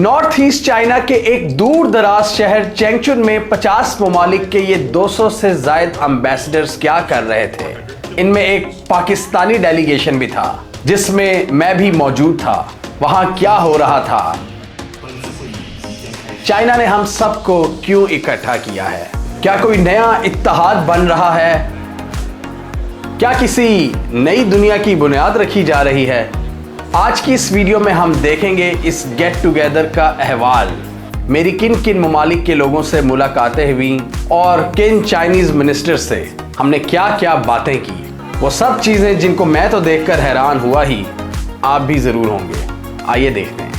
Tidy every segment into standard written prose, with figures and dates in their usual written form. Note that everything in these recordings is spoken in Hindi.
नॉर्थ ईस्ट चाइना के एक दूर दराज शहर चेंगचुन में 50 ममालिक के ये 200 से ज्यादा एम्बेसडर्स क्या कर रहे थे। इनमें एक पाकिस्तानी डेलीगेशन भी था जिसमें मैं भी मौजूद था। वहां क्या हो रहा था, चाइना ने हम सबको क्यों इकट्ठा किया है, क्या कोई नया इत्तेहाद बन रहा है, क्या किसी नई दुनिया की बुनियाद रखी जा रही है। आज की इस वीडियो में हम देखेंगे इस गेट टुगेदर का अहवाल, मेरी किन किन ममालिक के लोगों से मुलाकातें हुई और किन चाइनीज मिनिस्टर से हमने क्या क्या बातें की। वो सब चीजें जिनको मैं तो देखकर हैरान हुआ ही, आप भी जरूर होंगे। आइए देखते हैं।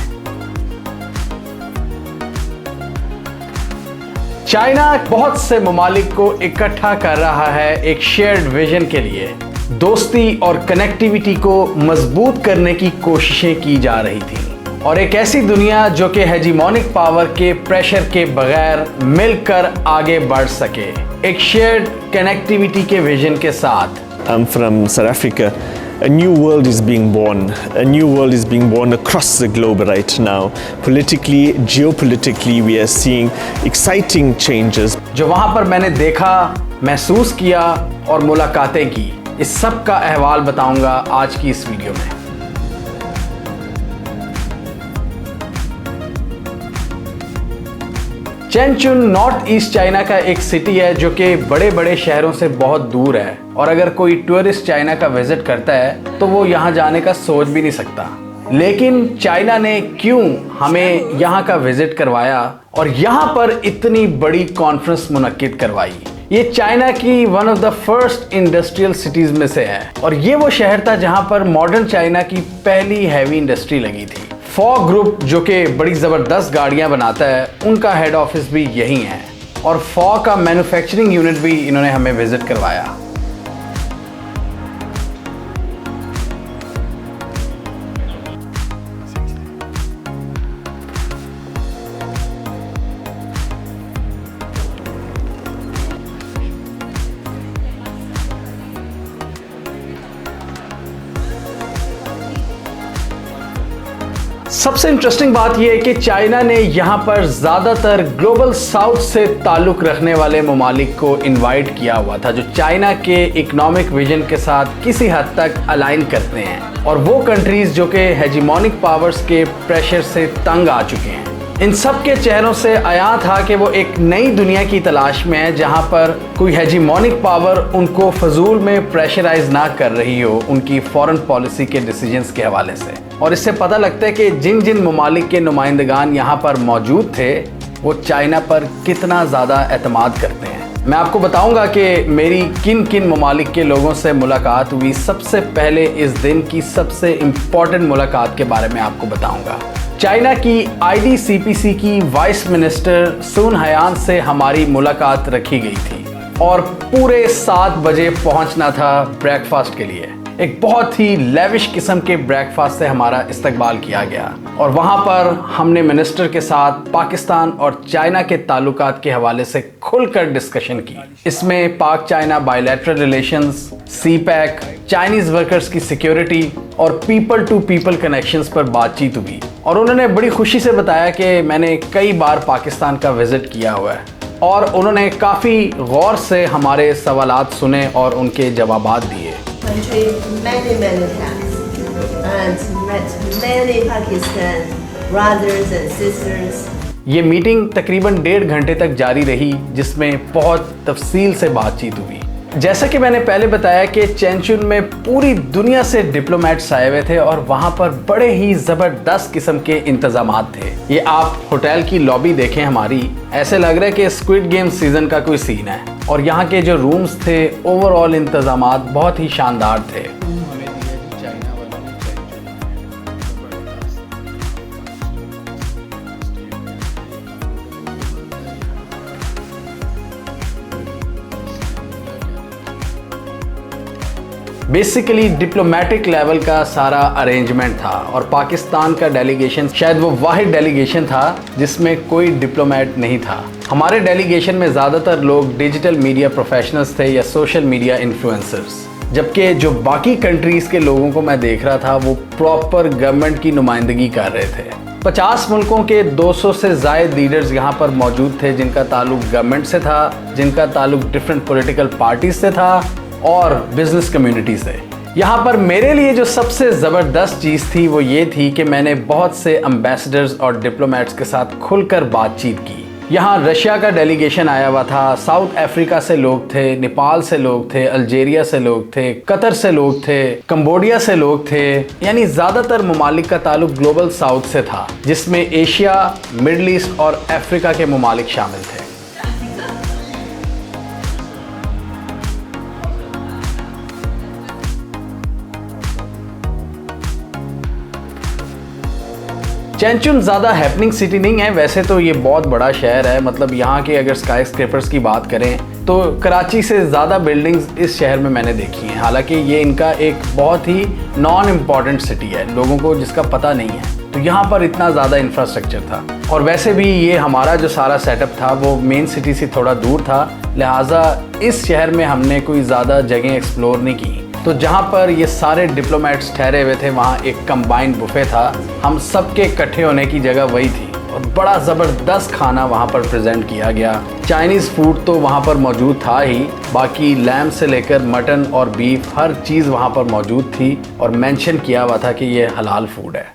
चाइना बहुत से ममालिक को इकट्ठा कर रहा है एक शेयर्ड विजन के लिए। दोस्ती और कनेक्टिविटी को मजबूत करने की कोशिशें की जा रही थी और एक ऐसी दुनिया जो कि हेजीमोनिक पावर के प्रेशर के बगैर मिलकर आगे बढ़ सके, एक शेयर्ड कनेक्टिविटी के विजन के साथ। I'm from South Africa. A new world is being born. A new world is being born across the globe right now. Politically, geopolitically, we are seeing exciting changes. जो वहां पर मैंने देखा, महसूस किया और मुलाकातें की, इस सब का अहवाल बताऊंगा आज की इस वीडियो में। चेंगचुन नॉर्थ ईस्ट चाइना का एक सिटी है जो कि बड़े बड़े शहरों से बहुत दूर है और अगर कोई टूरिस्ट चाइना का विजिट करता है तो वो यहाँ जाने का सोच भी नहीं सकता। लेकिन चाइना ने क्यों हमें यहाँ का विजिट करवाया और यहाँ पर इतनी बड़ी कॉन्फ्रेंस मुनक्किद करवाई। ये चाइना की one of the first industrial cities में से है और ये वो शहर था जहाँ पर मॉडर्न चाइना की पहली हैवी इंडस्ट्री लगी थी। फॉग ग्रुप जो कि बड़ी ज़बरदस्त गाड़ियाँ बनाता है, उनका हेड ऑफिस भी यहीं है और फॉग का मैन्युफैक्चरिंग यूनिट भी इन्होंने हमें विजिट करवाया। सबसे इंटरेस्टिंग बात यह है कि चाइना ने यहाँ पर ज़्यादातर ग्लोबल साउथ से ताल्लुक़ रखने वाले ममालिक को इनवाइट किया हुआ था जो चाइना के इकोनॉमिक विजन के साथ किसी हद तक अलाइन करते हैं और वो कंट्रीज़ जो कि हेजीमोनिक पावर्स के प्रेशर से तंग आ चुके हैं। इन सब के चेहरों से आया था कि वो एक नई दुनिया की तलाश में है जहां पर कोई हेजीमोनिक पावर उनको फजूल में प्रेशराइज ना कर रही हो उनकी फॉरेन पॉलिसी के डिसीजंस के हवाले से। और इससे पता लगता है कि जिन जिन ममालिक के नुमाइंदगान यहाँ पर मौजूद थे वो चाइना पर कितना ज़्यादा एतमाद करते हैं। मैं आपको बताऊंगा कि मेरी किन किन ममालिक के लोगों से मुलाकात हुई। सबसे पहले इस दिन की सबसे इम्पॉर्टेंट मुलाकात के बारे में आपको बताऊंगा। चाइना की IDCPC की वाइस मिनिस्टर सुन हयान से हमारी मुलाकात रखी गई थी और पूरे 7 बजे पहुंचना था ब्रेकफास्ट के लिए। एक बहुत ही लेविश किस्म के ब्रेकफास्ट से हमारा इस्तकबाल किया गया और वहां पर हमने मिनिस्टर के साथ पाकिस्तान और चाइना के ताल्लुकात के हवाले से खुलकर डिस्कशन की। इसमें पाक China bilateral relations, CPEC, Chinese workers की सिक्योरिटी और पीपल टू पीपल कनेक्शंस पर बातचीत हुई और उन्होंने बड़ी खुशी से बताया कि मैंने कई बार पाकिस्तान का विजिट किया हुआ है और उन्होंने काफ़ी गौर से हमारे सवालात सुने और उनके जवाबात दिए। Many times and met many Pakistan brothers and sisters. ये मीटिंग तकरीबन 1.5 घंटे तक जारी रही जिसमें बहुत तफसील से बातचीत हुई। जैसा कि मैंने पहले बताया कि चेंगचुन में पूरी दुनिया से डिप्लोमेट्स आए हुए थे और वहाँ पर बड़े ही ज़बरदस्त किस्म के इंतज़ामात थे। ये आप होटल की लॉबी देखें हमारी, ऐसे लग रहा है कि स्क्विड गेम सीज़न का कोई सीन है और यहाँ के जो रूम्स थे ओवरऑल इंतज़ामात बहुत ही शानदार थे। बेसिकली डिप्लोमेटिक लेवल का सारा अरेंजमेंट था और पाकिस्तान का डेलीगेशन शायद वो वाहिद डेलीगेशन था जिसमें कोई डिप्लोमेट नहीं था। हमारे डेलीगेशन में ज़्यादातर लोग डिजिटल मीडिया प्रोफेशनल्स थे या सोशल मीडिया इन्फ्लुएंसर्स, जबकि जो बाकी कंट्रीज़ के लोगों को मैं देख रहा था वो प्रॉपर गवर्नमेंट की नुमाइंदगी कर रहे थे। 50 मुल्कों के 200 से ज़ायद लीडर्स यहाँ पर मौजूद थे, जिनका ताल्लुक गवर्नमेंट से था, जिनका ताल्लुक डिफरेंट पॉलिटिकल पार्टीज से था और बिजनेस कम्युनिटी से। यहाँ पर मेरे लिए जो सबसे ज़बरदस्त चीज़ थी वो ये थी कि मैंने बहुत से एम्बेसडर्स और डिप्लोमेट्स के साथ खुलकर बातचीत की। यहाँ रशिया का डेलीगेशन आया हुआ था, साउथ अफ्रीका से लोग थे, नेपाल से लोग थे, अल्जीरिया से लोग थे, कतर से लोग थे, कंबोडिया से लोग थे, यानी ज़्यादातर ममालिक का ताल्लुक ग्लोबल साउथ से था, जिसमें एशिया, मिडल ईस्ट और अफ्रीका के ममालिक शामिल थे। चैनचुन ज़्यादा हैपनिंग सिटी नहीं है, वैसे तो ये बहुत बड़ा शहर है। मतलब यहाँ के अगर स्काई स्क्रैपर्स की बात करें तो कराची से ज़्यादा बिल्डिंग्स इस शहर में मैंने देखी हैं। हालांकि ये इनका एक बहुत ही नॉन इम्पॉर्टेंट सिटी है, लोगों को जिसका पता नहीं है, तो यहाँ पर इतना ज़्यादा इंफ्रास्ट्रक्चर था। और वैसे भी ये हमारा जो सारा सेटअप था वो मेन सिटी से थोड़ा दूर था, लिहाजा इस शहर में हमने कोई ज़्यादा जगह एक्सप्लोर नहीं की। तो जहाँ पर ये सारे डिप्लोमेट्स ठहरे हुए थे वहाँ एक कंबाइंड बुफे था, हम सबके इकट्ठे होने की जगह वही थी और बड़ा ज़बरदस्त खाना वहाँ पर प्रेजेंट किया गया। चाइनीज़ फूड तो वहाँ पर मौजूद था ही, बाकी लैम्ब से लेकर मटन और बीफ हर चीज़ वहाँ पर मौजूद थी और मेंशन किया हुआ था कि ये हलाल फूड है।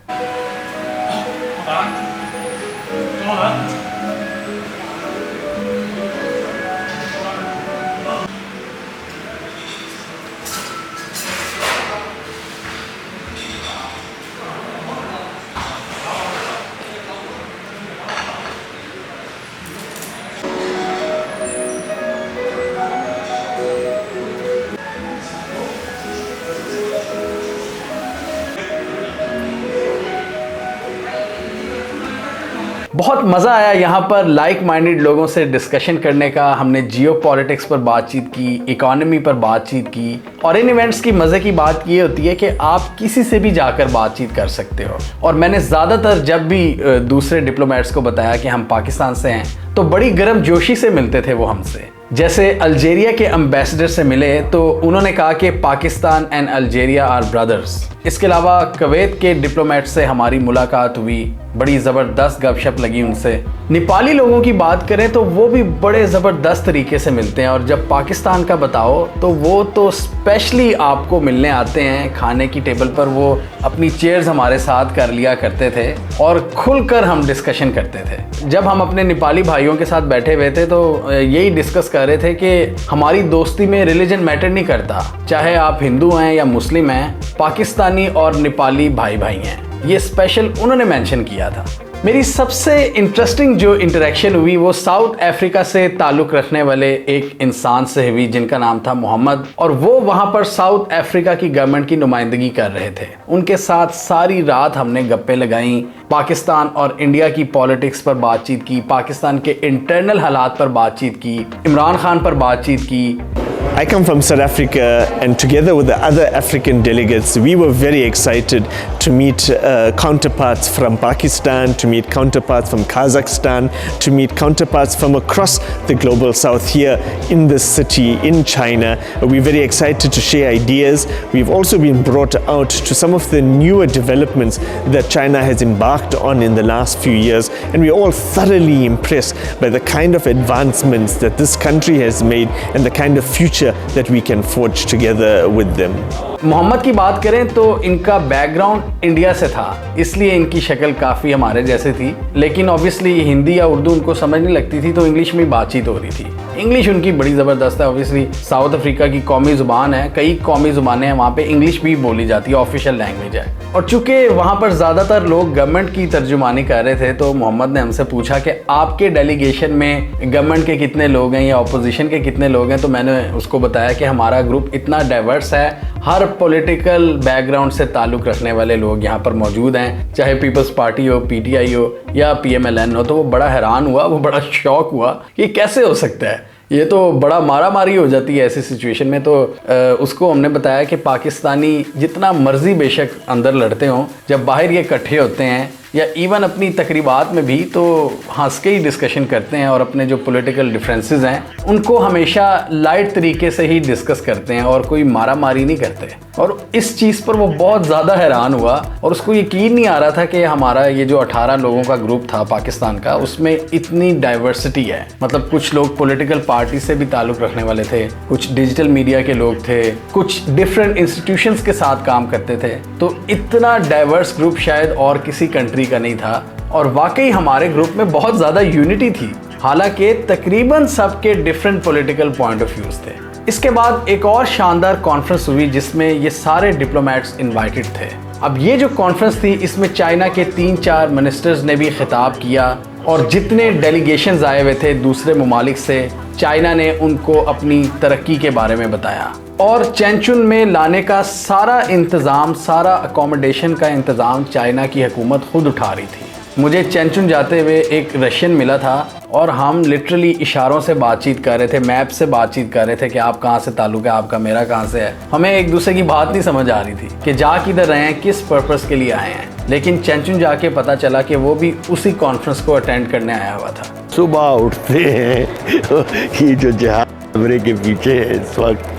बहुत मज़ा आया यहाँ पर लाइक माइंडेड लोगों से डिस्कशन करने का। हमने जियो पॉलिटिक्स पर बातचीत की, इकोनॉमी पर बातचीत की, और इन इवेंट्स की मज़े की बात ये होती है कि आप किसी से भी जाकर बातचीत कर सकते हो। और मैंने ज़्यादातर जब भी दूसरे डिप्लोमेट्स को बताया कि हम पाकिस्तान से हैं तो बड़ी गर्म जोशी से मिलते थे वो हमसे। जैसे अल्जीरिया के एम्बेसडर से मिले तो उन्होंने कहा कि Pakistan and Algeria are brothers. इसके अलावा कुवैत के डिप्लोमेट से हमारी मुलाकात हुई, बड़ी ज़बरदस्त गपशप लगी उनसे। नेपाली लोगों की बात करें तो वो भी बड़े ज़बरदस्त तरीके से मिलते हैं, और जब पाकिस्तान का बताओ तो वो तो स्पेशली आपको मिलने आते हैं। खाने की टेबल पर वो अपनी चेयर्स हमारे साथ कर लिया करते थे और खुलकर हम डिस्कशन करते थे। जब हम अपने नेपाली भाइयों के साथ बैठे हुए थे तो यही डिस्कस कर रहे थे कि हमारी दोस्ती में रिलीजन मैटर नहीं करता, चाहे आप हिंदू हैं या मुस्लिम हैं, पाकिस्तानी और नेपाली भाई भाई हैं। ये स्पेशल उन्होंने मेंशन किया था। मेरी सबसे इंटरेस्टिंग जो इंटरेक्शन हुई वो साउथ अफ्रीका से ताल्लुक़ रखने वाले एक इंसान से हुई जिनका नाम था मोहम्मद, और वो वहाँ पर साउथ अफ्रीका की गवर्नमेंट की नुमाइंदगी कर रहे थे। उनके साथ सारी रात हमने गप्पे लगाई, पाकिस्तान और इंडिया की पॉलिटिक्स पर बातचीत की, पाकिस्तान के इंटरनल हालात पर बातचीत की, इमरान खान पर बातचीत की। I come from South Africa, and together with the other African delegates, we were very excited to meet counterparts from Pakistan, to meet counterparts from Kazakhstan, to meet counterparts from across the global south here in this city, in China. We're very excited to share ideas. We've also been brought out to some of the newer developments that China has embarked on in the last few years, and we're all thoroughly impressed by the kind of advancements that this country has made and the kind of future that we can forge together with them. Mohammad की बात करें तो इनका बैकग्राउंड इंडिया से था, इसलिए इनकी शक्ल काफ़ी हमारे जैसे थी, लेकिन ऑब्वियसली हिंदी या उर्दू उनको समझ नहीं लगती थी तो इंग्लिश में बातचीत हो रही थी। इंग्लिश उनकी बड़ी ज़बरदस्त है। ऑब्वियसली साउथ अफ्रीका की कौमी ज़ुबान है, कई कौमी ज़ुबानें हैं वहाँ पे, इंग्लिश भी बोली जाती है, ऑफिशियल लैंग्वेज है। और चूँकि वहाँ पर ज़्यादातर लोग गवर्नमेंट की तर्जुमानी कर रहे थे तो मोहम्मद ने हमसे पूछा कि आपके डेलीगेशन में गवर्नमेंट के कितने लोग हैं या अपोजिशन के कितने लोग हैं। तो मैंने उसको बताया कि हमारा ग्रुप इतना डाइवर्स है, हर पॉलिटिकल बैकग्राउंड से ताल्लुक़ रखने वाले लोग यहाँ पर मौजूद हैं, चाहे पीपल्स पार्टी हो, PTI हो या PMLN हो। तो वो बड़ा हैरान हुआ, वो बड़ा शॉक हुआ कि कैसे हो सकता है, ये तो बड़ा मारा मारी हो जाती है ऐसी सिचुएशन में। तो उसको हमने बताया कि पाकिस्तानी जितना मर्जी बेशक अंदर लड़ते हों, जब बाहर ये इकट्ठे होते हैं या इवन अपनी तकरीबात में भी तो हंस के ही डिस्कशन करते हैं और अपने जो पॉलिटिकल डिफरेंसेस हैं उनको हमेशा लाइट तरीके से ही डिस्कस करते हैं और कोई मारा मारी नहीं करते। और इस चीज़ पर वो बहुत ज़्यादा हैरान हुआ और उसको यकीन नहीं आ रहा था कि हमारा ये जो 18 लोगों का ग्रुप था पाकिस्तान का, उसमें इतनी डाइवर्सिटी है। मतलब कुछ लोग पॉलिटिकल पार्टी से भी ताल्लुक़ रखने वाले थे, कुछ डिजिटल मीडिया के लोग थे, कुछ डिफरेंट इंस्टीट्यूशंस के साथ काम करते थे। तो इतना डाइवर्स ग्रुप शायद और किसी कंट्री का नहीं था और वाकई हमारे ग्रुप में बहुत ज़्यादा यूनिटी थी, हालांकि तकरीबन सबके different political point of views थे। इसके बाद एक और शानदार कॉन्फ्रेंस हुई जिसमें ये सारे डिप्लोमेट्स इनवाइटेड थे। अब ये जो कॉन्फ्रेंस थी इसमें चाइना के 3-4 मिनिस्टर्स ने भी खिताब किया और जितने डेलीगेशंस आए हुए थे दूसरे ममालिक से, चाइना ने उनको अपनी तरक्की के बारे में बताया और चैनचुन में लाने का सारा इंतज़ाम, सारा अकोमोडेशन का इंतज़ाम चाइना की हुकूमत खुद उठा रही थी। मुझे चैनचुन जाते हुए एक रशियन मिला था और हम लिटरली इशारों से बातचीत कर रहे थे, मैप से बातचीत कर रहे थे कि आप कहाँ से ताल्लुक़ है, आपका मेरा कहाँ से है। हमें एक दूसरे की बात नहीं समझ आ रही थी कि जा किधर रहे हैं, किस पर्पस के लिए आए हैं। लेकिन चैनचुन जाके पता चला कि वो भी उसी कॉन्फ्रेंस को अटेंड करने आया हुआ था। सुबह उठते हैं ये जो जहाज कैमरे के पीछे है इस वक्त,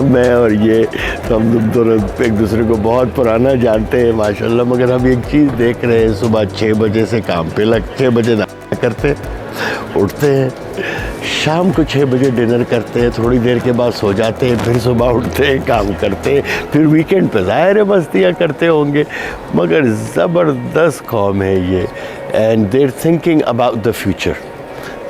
मैं और ये हम दोनों एक दूसरे को बहुत पुराना जानते हैं माशाल्लाह, मगर हम एक चीज़ देख रहे हैं, सुबह 6 बजे से काम पे 6 बजे नाश्ता करते उठते हैं, शाम को 6 बजे डिनर करते हैं, थोड़ी देर के बाद सो जाते हैं, फिर सुबह उठते हैं, काम करते हैं, फिर वीकेंड पे ज़ाहिर है मस्तियाँ करते होंगे, मगर ज़बरदस्त कौम है ये। And there thinking about the future,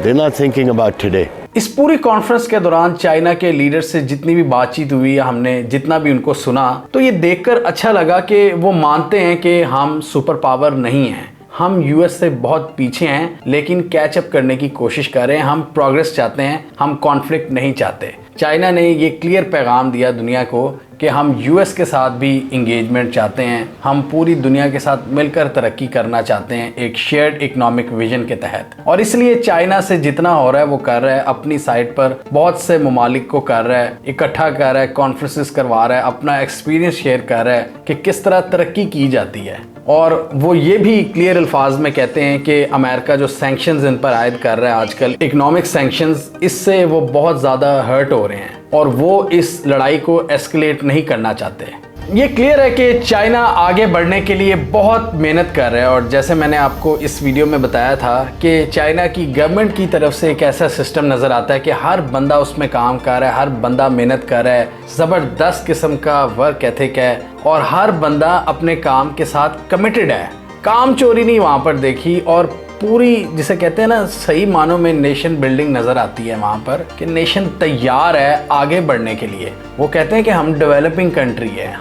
there not thinking about today. इस पूरी कॉन्फ्रेंस के दौरान चाइना के लीडर से जितनी भी बातचीत हुई या हमने जितना भी उनको सुना, तो ये देखकर अच्छा लगा कि वो मानते हैं कि हम सुपर पावर नहीं हैं, हम यूएस से बहुत पीछे हैं, लेकिन कैचअप करने की कोशिश कर रहे हैं। हम प्रोग्रेस चाहते हैं, हम कॉन्फ्लिक्ट नहीं चाहते। चाइना ने ये क्लियर पैगाम दिया दुनिया को कि हम यूएस के साथ भी इंगेजमेंट चाहते हैं, हम पूरी दुनिया के साथ मिलकर तरक्की करना चाहते हैं एक शेयर्ड इकोनॉमिक विजन के तहत। और इसलिए चाइना से जितना हो रहा है वो कर रहा है, अपनी साइड पर बहुत से ममालिक को कर रहा है, इकट्ठा कर रहा है, कॉन्फ्रेंसेस करवा रहा है, अपना एक्सपीरियंस शेयर कर रहा है कि किस तरह तरक्की की जाती है। और वो ये भी क्लियर अल्फाज में कहते हैं कि अमेरिका जो सैंक्शंस इन पर आयद कर रहा है आजकल, इकोनॉमिक सैंक्शंस, इससे वो बहुत ज़्यादा हर्ट हो रहे हैं और वो इस लड़ाई को एस्केलेट नहीं करना चाहते। ये क्लियर है कि चाइना आगे बढ़ने के लिए बहुत मेहनत कर रहा है और जैसे मैंने आपको इस वीडियो में बताया था कि चाइना की गवर्नमेंट की तरफ से एक ऐसा सिस्टम नज़र आता है कि हर बंदा उसमें काम कर रहा है, हर बंदा मेहनत कर रहा है, ज़बरदस्त किस्म का वर्क एथिक है और हर बंदा अपने काम के साथ कमिटेड है। काम चोरी नहीं वहाँ पर देखी और पूरी जिसे कहते हैं ना सही मानों में नेशन बिल्डिंग नज़र आती है वहाँ पर कि नेशन तैयार है आगे बढ़ने के लिए। वो कहते हैं कि हम डेवलपिंग कंट्री है,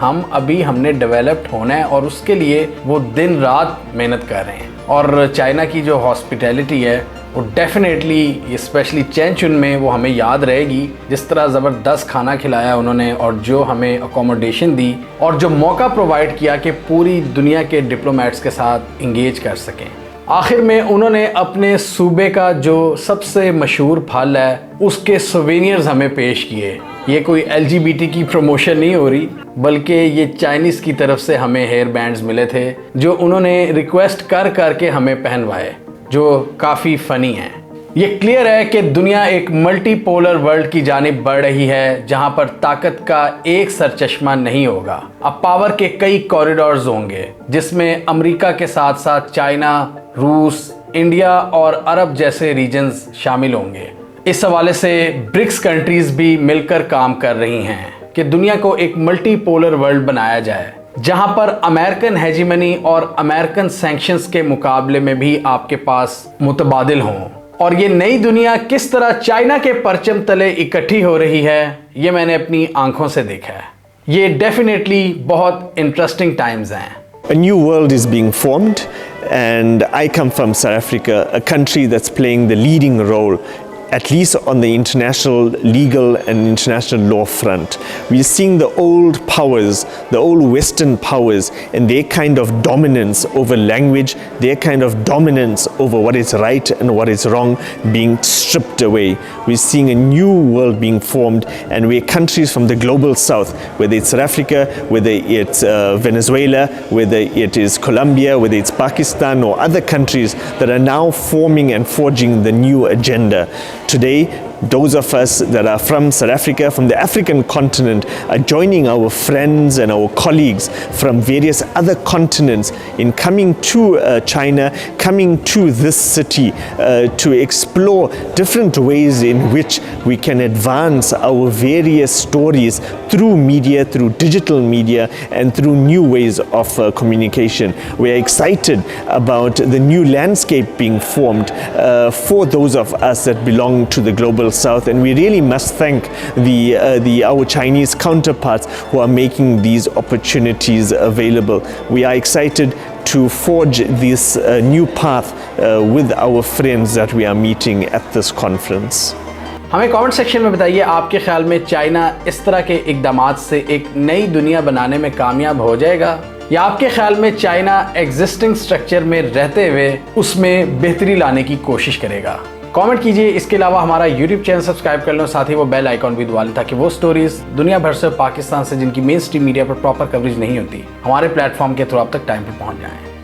हमने डेवलप्ड होना है और उसके लिए वो दिन रात मेहनत कर रहे हैं। और चाइना की जो हॉस्पिटैलिटी है वो डेफिनेटली स्पेशली चैनचुन में वो हमें याद रहेगी, जिस तरह ज़बरदस्त खाना खिलाया उन्होंने और जो हमें अकोमोडेशन दी और जो मौका प्रोवाइड किया कि पूरी दुनिया के डिप्लोमेट्स के साथ इंगेज कर सकें। आखिर में उन्होंने अपने सूबे का जो सबसे मशहूर फल है उसके सोवेनियर्स हमें पेश किए। ये कोई LGBT की प्रमोशन नहीं हो रही, बल्कि ये चाइनीज़ की तरफ से हमें हेयर बैंड्स मिले थे जो उन्होंने रिक्वेस्ट कर करके हमें पहनवाए, जो काफ़ी फ़नी हैं। ये क्लियर है कि दुनिया एक मल्टीपोलर वर्ल्ड की जानिब बढ़ रही है जहां पर ताकत का एक सरचश्मा नहीं होगा। अब पावर के कई कॉरिडोर्स होंगे जिसमें अमेरिका के साथ साथ चाइना, रूस, इंडिया और अरब जैसे रीजन्स शामिल होंगे। इस हवाले से ब्रिक्स कंट्रीज भी मिलकर काम कर रही हैं कि दुनिया को एक मल्टीपोलर वर्ल्ड बनाया जाए जहां पर अमेरिकन हेजीमनी और अमेरिकन सैंक्शंस के मुकाबले में भी आपके पास मुतबादिल हों। और ये नई दुनिया किस तरह चाइना के परचम तले इकट्ठी हो रही है ये मैंने अपनी आंखों से देखा है। ये डेफिनेटली बहुत इंटरेस्टिंग टाइम्स हैं। A new world is being formed, and I come from South Africa, a country that's playing the leading role at least on the international legal and international law front. We're seeing the old powers, the old Western powers, and their kind of dominance over language, their kind of dominance over what is right and what is wrong being stripped away. We're seeing a new world being formed, and where countries from the global south, whether it's South Africa, whether it's Venezuela, whether it is Colombia, whether it's Pakistan or other countries that are now forming and forging the new agenda. Today, those of us that are from South Africa, from the African continent, are joining our friends and our colleagues from various other continents in coming to China, coming to this city to explore different ways in which we can advance our various stories through media, through digital media, and through new ways of communication. We are excited about the new landscape being formed for those of us that belong to the global south, and we really must thank our Chinese counterparts who are making these opportunities available. We are excited to forge this new path with our friends that we are meeting at this conference. हमें कमेंट सेक्शन में बताइए, आपके ख्याल में चाइना इस तरह के इक़दामात से एक नई दुनिया बनाने में कामयाब हो जाएगा, या आपके ख्याल में चाइना एग्जिस्टिंग स्ट्रक्चर में रहते हुए उसमें बेहतरी लाने की कोशिश करेगा? कमेंट कीजिए। इसके अलावा हमारा यूट्यूब चैनल सब्सक्राइब कर लो, साथ ही वो बेल आइकॉन भी दबा लें ताकि वो स्टोरीज दुनिया भर से, पाकिस्तान से, जिनकी मेन स्ट्रीम मीडिया पर प्रॉपर कवरेज नहीं होती, हमारे प्लेटफॉर्म के थ्रू आप तक टाइम पर पहुंच जाएं।